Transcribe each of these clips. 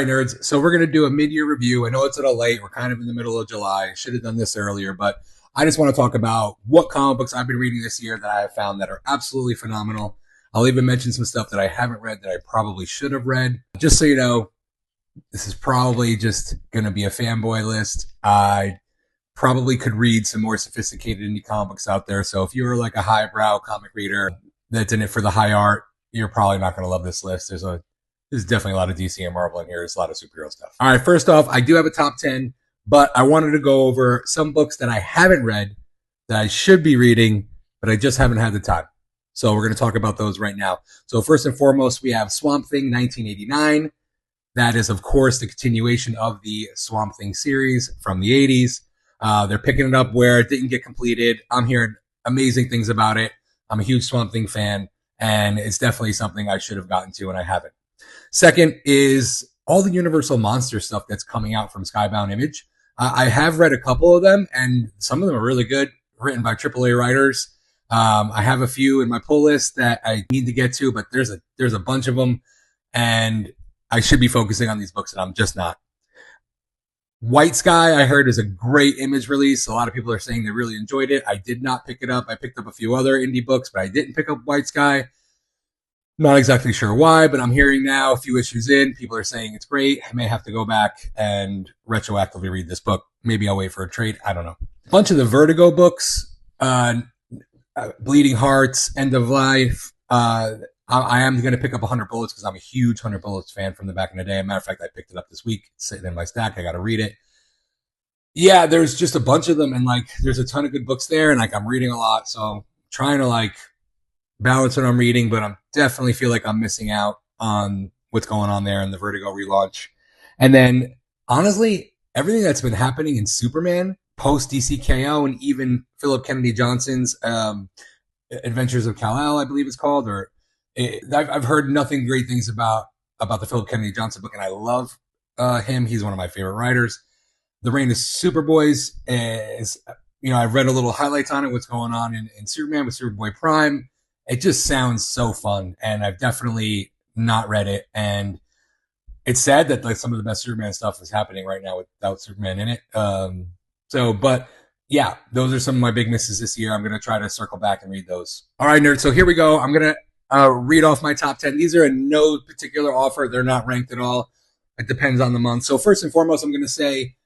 right, nerds. So we're going to do a mid-year review. I know it's a little late. We're kind of in the middle of July. Should have done this earlier, but I just want to talk about what comic books I've been reading this year that I have found that are absolutely phenomenal. I'll even mention some stuff that I haven't read that I probably should have read. Just so you know, this is probably just going to be a fanboy list. I probably could read some more sophisticated indie comics out there. So if you're like a highbrow comic reader that's in it for the high art, you're probably not going to love this list. There's definitely a lot of DC and Marvel in here. There's a lot of superhero stuff. All right, first off, I do have a top 10, but I wanted to go over some books that I haven't read that I should be reading, but I just haven't had the time. So we're going to talk about those right now. So first and foremost, we have Swamp Thing 1989. That is, of course, the continuation of the Swamp Thing series from the 80s. They're picking it up where it didn't get completed. I'm hearing amazing things about it. I'm a huge Swamp Thing fan, and it's definitely something I should have gotten to, and I haven't. Second is all the Universal Monster stuff that's coming out from Skybound Image. I have read a couple of them, and some of them are really good, written by AAA writers. I have a few in my pull list that I need to get to, but there's a bunch of them, and I should be focusing on these books, and I'm just not. White Sky, I heard, is a great Image release. A lot of people are saying they really enjoyed it. I did not pick it up. I picked up a few other indie books, but I didn't pick up White Sky. Not exactly sure why, but I'm hearing now a few issues in, people are saying it's great. I may have to go back and retroactively read this book. Maybe I'll wait for a trade. I don't know. A bunch of the Vertigo books, Bleeding Hearts, End of Life. I am going to pick up 100 Bullets because I'm a huge 100 Bullets fan from the back in the day. As a matter of fact, I picked it up this week. It's sitting in my stack. I got to read it. Yeah, there's just a bunch of them, and there's a ton of good books there, and I'm reading a lot, so I'm trying to balance what I'm reading, but I definitely feel like I'm missing out on what's going on there in the Vertigo relaunch. And then, honestly, everything that's been happening in Superman, post DCKO, and even Philip Kennedy Johnson's Adventures of Kal-El, I believe it's called, I've heard nothing great things about the Philip Kennedy Johnson book, and I love him. He's one of my favorite writers. The Reign of Superboys is, I've read a little highlights on it, what's going on in Superman with Superboy Prime. It just sounds so fun, and I've definitely not read it. And it's sad that some of the best Superman stuff is happening right now without Superman in it. But yeah, those are some of my big misses this year. I'm going to try to circle back and read those. All right, nerds. So here we go. I'm going to read off my top 10. These are in no particular offer. They're not ranked at all. It depends on the month. So first and foremost, I'm going to say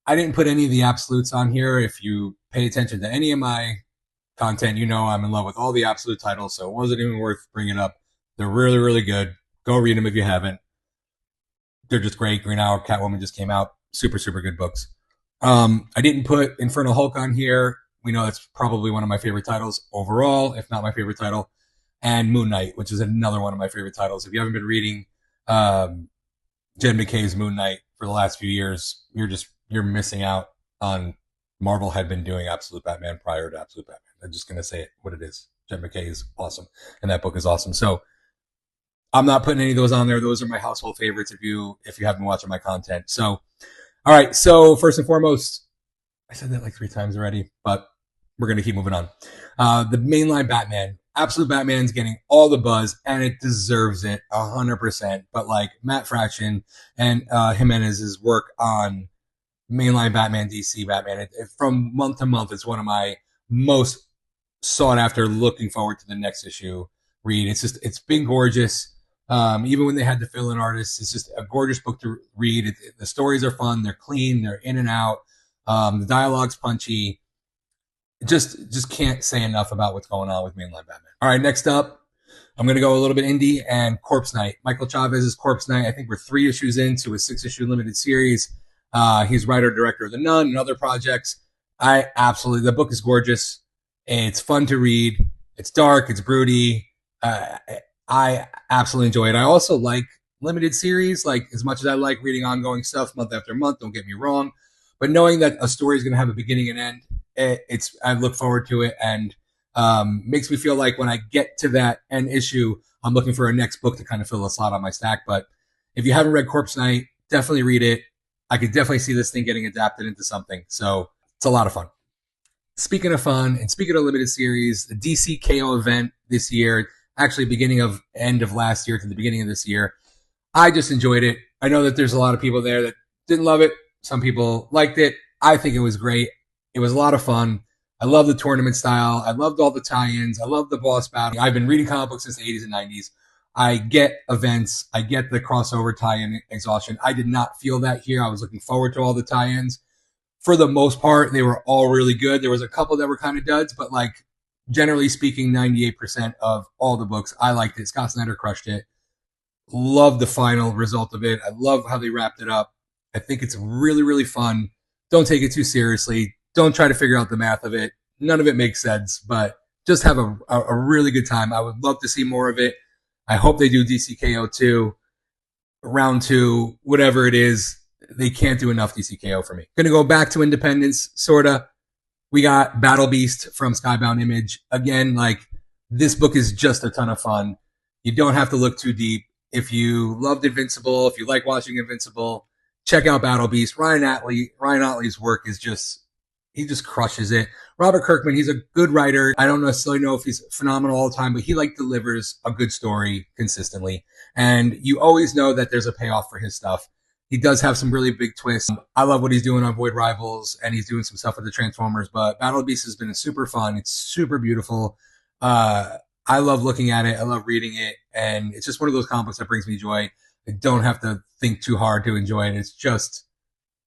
I didn't put any of the absolutes on here. If you pay attention to any of my content, I'm in love with all the absolute titles, so it wasn't even worth bringing up. They're really, really good. Go read them if you haven't. They're just great. Green Hour, Catwoman just came out. Super, super good books. I didn't put Infernal Hulk on here. We know that's probably one of my favorite titles overall, if not my favorite title. And Moon Knight, which is another one of my favorite titles. If you haven't been reading Jen McKay's Moon Knight for the last few years, you're missing out on. Marvel had been doing Absolute Batman prior to Absolute Batman. I'm just going to say it what it is. Jen McKay is awesome, and that book is awesome. So I'm not putting any of those on there. Those are my household favorites if you haven't been watching my content. So, all right. So first and foremost, I said that 3 times already, but we're going to keep moving on. The mainline Batman, Absolute Batman's getting all the buzz, and it deserves it 100%. But Matt Fraction and Jimenez's work on mainline Batman, DC Batman, from month to month, it's one of my most sought after, looking forward to the next issue read. It's been gorgeous. Even when they had to fill in artists, it's just a gorgeous book to read. The stories are fun. They're clean. They're in and out. The dialogue's punchy. Just can't say enough about what's going on with mainline Batman. All right, next up, I'm going to go a little bit indie and Corpse Knight. Michael Chavez's Corpse Knight. I think we're 3 issues into a 6-issue limited series. He's writer, director of The Nun and other projects. The book is gorgeous. It's fun to read. It's dark. It's broody. I absolutely enjoy it. I also like limited series, as much as I like reading ongoing stuff month after month, don't get me wrong. But knowing that a story is going to have a beginning and end, I look forward to it, and makes me feel like when I get to that end issue, I'm looking for a next book to kind of fill a slot on my stack. But if you haven't read Corpse Knight, definitely read it. I could definitely see this thing getting adapted into something. So it's a lot of fun. Speaking of fun and speaking of limited series, the DC KO event this year, actually end of last year to the beginning of this year, I just enjoyed it. I know that there's a lot of people there that didn't love it. Some people liked it. I think it was great. It was a lot of fun. I love the tournament style. I loved all the tie-ins. I love the boss battle. I've been reading comic books since the 80s and 90s. I get events. I get the crossover tie-in exhaustion. I did not feel that here. I was looking forward to all the tie-ins. For the most part, they were all really good. There was a couple that were kind of duds, but like generally speaking, 98% of all the books, I liked it. Scott Snyder crushed it. Love the final result of it. I love how they wrapped it up. I think it's really, really fun. Don't take it too seriously. Don't try to figure out the math of it. None of it makes sense, but just have a really good time. I would love to see more of it. I hope they do DCKO 2, round 2, whatever it is. They can't do enough DCKO for me. Gonna go back to Independence, sorta. We got Battle Beast from Skybound Image. Again, like, this book is just a ton of fun. You don't have to look too deep. If you loved Invincible, if you like watching Invincible, check out Battle Beast. Ryan Otley's work is he just crushes it. Robert Kirkman, he's a good writer. I don't necessarily know if he's phenomenal all the time, but he like delivers a good story consistently. And you always know that there's a payoff for his stuff. He does have some really big twists. I love what he's doing on Void Rivals, and he's doing some stuff with the Transformers, but Battle Beast has been super fun. It's super beautiful. I love looking at it. I love reading it. And it's just one of those comic books that brings me joy. I don't have to think too hard to enjoy it. It's just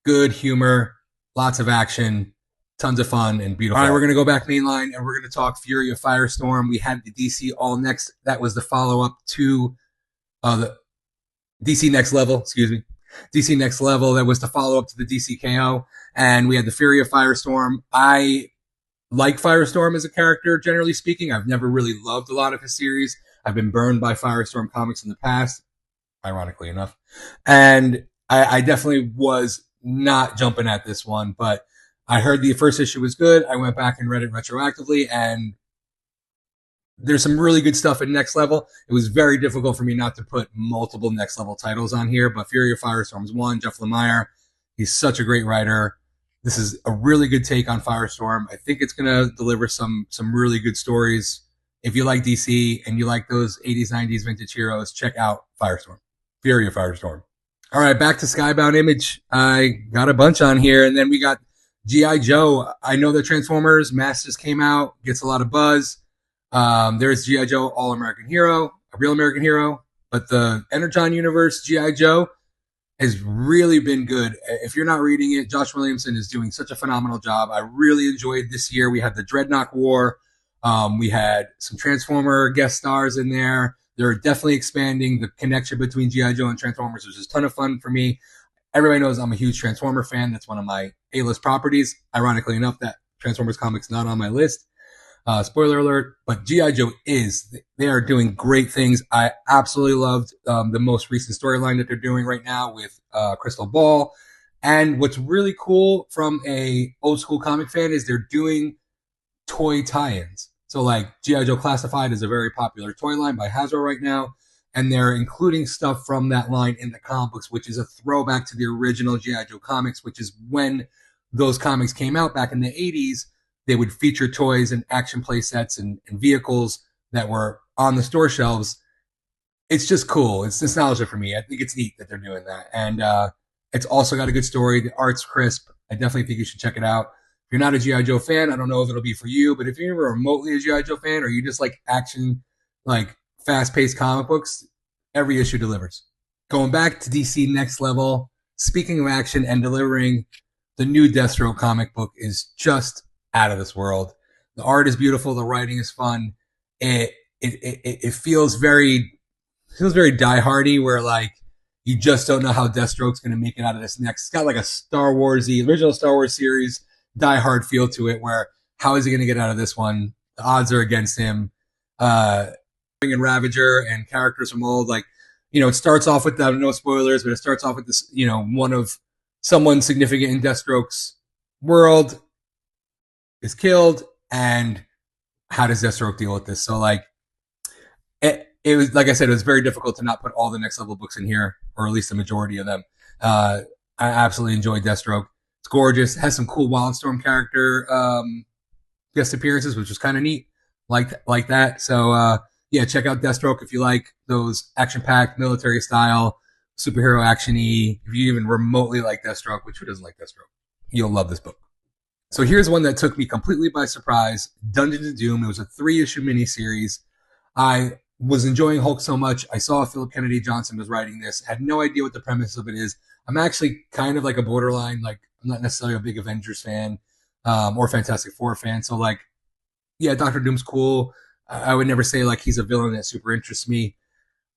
good humor, lots of action, tons of fun, and beautiful. All right, we're going to go back mainline, and we're going to talk Fury of Firestorm. We had the DC All Next. That was the follow-up to the DC Next Level, DC Next Level. That was the follow-up to the DCKO. And we had the Fury of Firestorm. I like Firestorm as a character, generally speaking. I've never really loved a lot of his series. I've been burned by Firestorm comics in the past, ironically enough. And I definitely was not jumping at this one, but I heard the first issue was good. I went back and read it retroactively, and there's some really good stuff in Next Level. It was very difficult for me not to put multiple Next Level titles on here, but Fury of Firestorm is one. Jeff Lemire, he's such a great writer. This is a really good take on Firestorm. I think it's going to deliver some really good stories. If you like DC and you like those 80s, 90s vintage heroes, check out Firestorm. Fury of Firestorm. All right, back to Skybound Image. I got a bunch on here, and then we got G.I. Joe. I know the Transformers Masters came out, gets a lot of buzz. There's G.I. Joe, All-American Hero, a real American hero, but the Energon Universe G.I. Joe has really been good. If you're not reading it, Josh Williamson is doing such a phenomenal job. I really enjoyed this year. We had the Dreadnought War. We had some Transformer guest stars in there. They're definitely expanding the connection between G.I. Joe and Transformers, which is a ton of fun for me. Everybody knows I'm a huge Transformer fan. That's one of my A-list properties. Ironically enough, that Transformers comic's not on my list. Spoiler alert, but G.I. Joe they are doing great things. I absolutely loved the most recent storyline that they're doing right now with Crystal Ball. And what's really cool from a old school comic fan is they're doing toy tie-ins. So like G.I. Joe Classified is a very popular toy line by Hasbro right now. And they're including stuff from that line in the comic books, which is a throwback to the original G.I. Joe comics, which is when those comics came out back in the 80s. They would feature toys and action play sets and vehicles that were on the store shelves. It's just cool. It's nostalgia for me. I think it's neat that they're doing that. And it's also got a good story. The art's crisp. I definitely think you should check it out. If you're not a G.I. Joe fan, I don't know if it'll be for you, but if you're remotely a G.I. Joe fan or you just like action, like fast-paced comic books, every issue delivers. Going back to DC Next Level, speaking of action and delivering, the new Deathstroke comic book is just out of this world. The art is beautiful. The writing is fun. It feels very die-hardy, where like you just don't know how Deathstroke's going to make it out of this next. It's got like a original Star Wars series die-hard feel to it, where how is he going to get out of this one? The odds are against him. And Ravager and characters from old, like, it starts off with no spoilers, but it starts off with this, one of someone significant in Deathstroke's world is killed, and how does Deathstroke deal with this? So like it was, like I said, it was very difficult to not put all the Next Level books in here, or at least the majority of them. I absolutely enjoyed Deathstroke. It's gorgeous. It has some cool Wildstorm character guest appearances, which was kind of neat, like that. So yeah, check out Deathstroke if you like those action-packed military style superhero action-y, if you even remotely like Deathstroke, which who doesn't like Deathstroke, you'll love this book. So here's one that took me completely by surprise, Dungeons of Doom. It was a 3-issue miniseries. I was enjoying Hulk so much. I saw Philip Kennedy Johnson was writing this, had no idea what the premise of it is. I'm actually kind of like a borderline, like I'm not necessarily a big Avengers fan or Fantastic Four fan. So like, yeah, Doctor Doom's cool. I would never say like he's a villain that super interests me.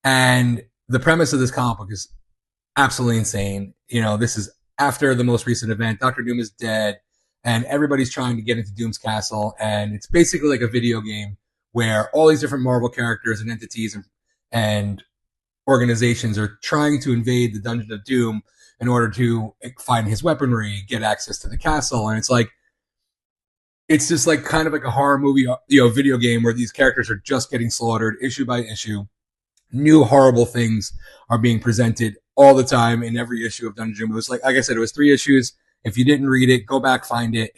And the premise of this comic book is absolutely insane. This is after the most recent event. Doctor Doom is dead, and everybody's trying to get into Doom's castle. And it's basically like a video game where all these different Marvel characters and entities and organizations are trying to invade the Dungeon of Doom in order to find his weaponry, get access to the castle. And it's just like kind of like a horror movie, video game where these characters are just getting slaughtered issue by issue. New horrible things are being presented all the time in every issue of Dungeon. It was like I said, it was 3 issues. If you didn't read it, go back, find it.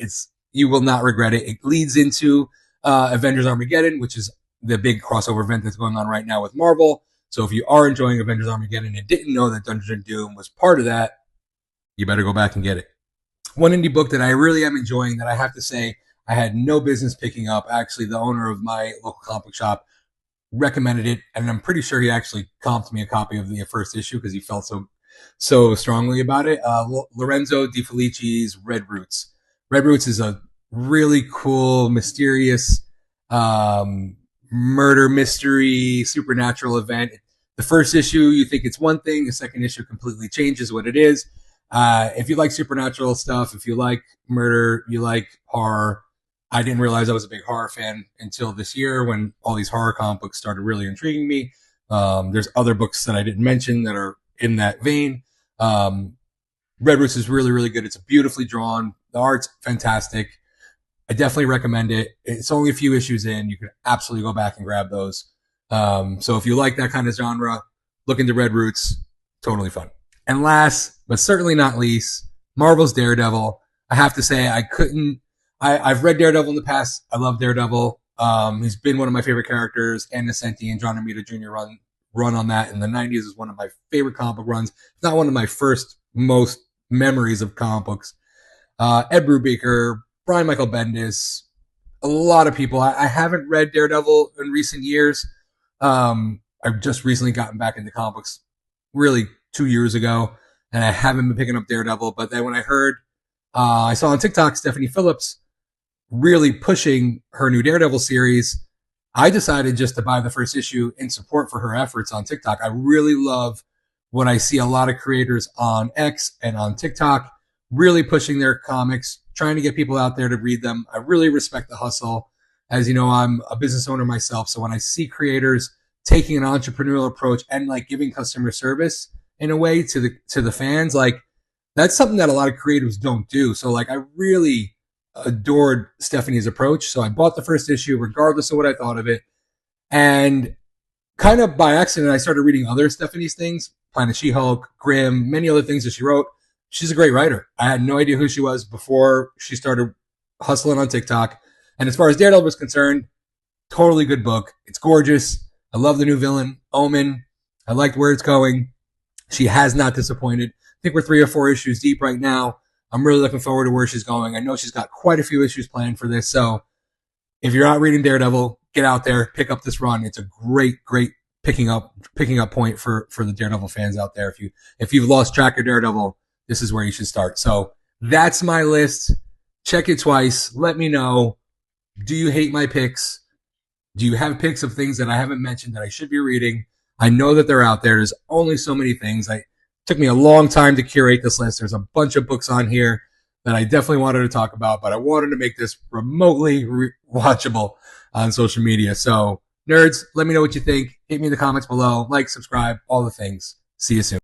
You will not regret it. It leads into Avengers Armageddon, which is the big crossover event that's going on right now with Marvel. So if you are enjoying Avengers Armageddon and didn't know that Dungeon of Doom was part of that, you better go back and get it. One indie book that I really am enjoying that I have to say I had no business picking up. Actually, the owner of my local comic book shop recommended it, and I'm pretty sure he actually comped me a copy of the first issue because he felt so strongly about it. Lorenzo Di Felici's Red Roots. Red Roots is a really cool, mysterious murder mystery supernatural event. The first issue, you think it's one thing. The second issue completely changes what it is. If you like supernatural stuff, if you like murder, you like horror. I didn't realize I was a big horror fan until this year when all these horror comic books started really intriguing me. There's other books that I didn't mention that are in that vein. Red Roots is really, really good. It's beautifully drawn. The art's fantastic. I definitely recommend it. It's only a few issues in. You can absolutely go back and grab those. So if you like that kind of genre, look into Red Roots. Totally fun. And last, but certainly not least, Marvel's Daredevil. I have to say, I've read Daredevil in the past. I love Daredevil. He's been one of my favorite characters. Ann Nesenti and John Romita Jr. run on that in the 90s is one of my favorite comic book runs. It's not one of my most memories of comic books. Ed Brubaker, Brian Michael Bendis, a lot of people. I haven't read Daredevil in recent years. I've just recently gotten back into comic books, really 2 years ago, and I haven't been picking up Daredevil. But then when I heard, I saw on TikTok Stephanie Phillips really pushing her new Daredevil series, I decided just to buy the first issue in support for her efforts on TikTok. I really love when I see a lot of creators on X and on TikTok really pushing their comics, trying to get people out there to read them. I really respect the hustle. As you know, I'm a business owner myself. So when I see creators taking an entrepreneurial approach and like giving customer service in a way to the fans, like that's something that a lot of creatives don't do. So like I really adored Stephanie's approach. So I bought the first issue regardless of what I thought of it. And kind of by accident, I started reading other Stephanie's things, Planet She-Hulk, Grimm, many other things that she wrote. She's a great writer. I had no idea who she was before she started hustling on TikTok. And as far as Daredevil was concerned, totally good book. It's gorgeous. I love the new villain, Omen. I liked where it's going. She has not disappointed. I think we're 3 or 4 issues deep right now. I'm really looking forward to where she's going. I know she's got quite a few issues planned for this. So if you're not reading Daredevil, get out there, pick up this run. It's a great picking up point for the Daredevil fans out there. If you've lost track of Daredevil, this is where you should start. So that's my list. Check it twice. Let me know. Do you hate my picks? Do you have picks of things that I haven't mentioned that I should be reading? I know that they're out there. There's only so many things. It took me a long time to curate this list. There's a bunch of books on here that I definitely wanted to talk about, but I wanted to make this remotely watchable on social media. So nerds, let me know what you think. Hit me in the comments below. Like, subscribe, all the things. See you soon.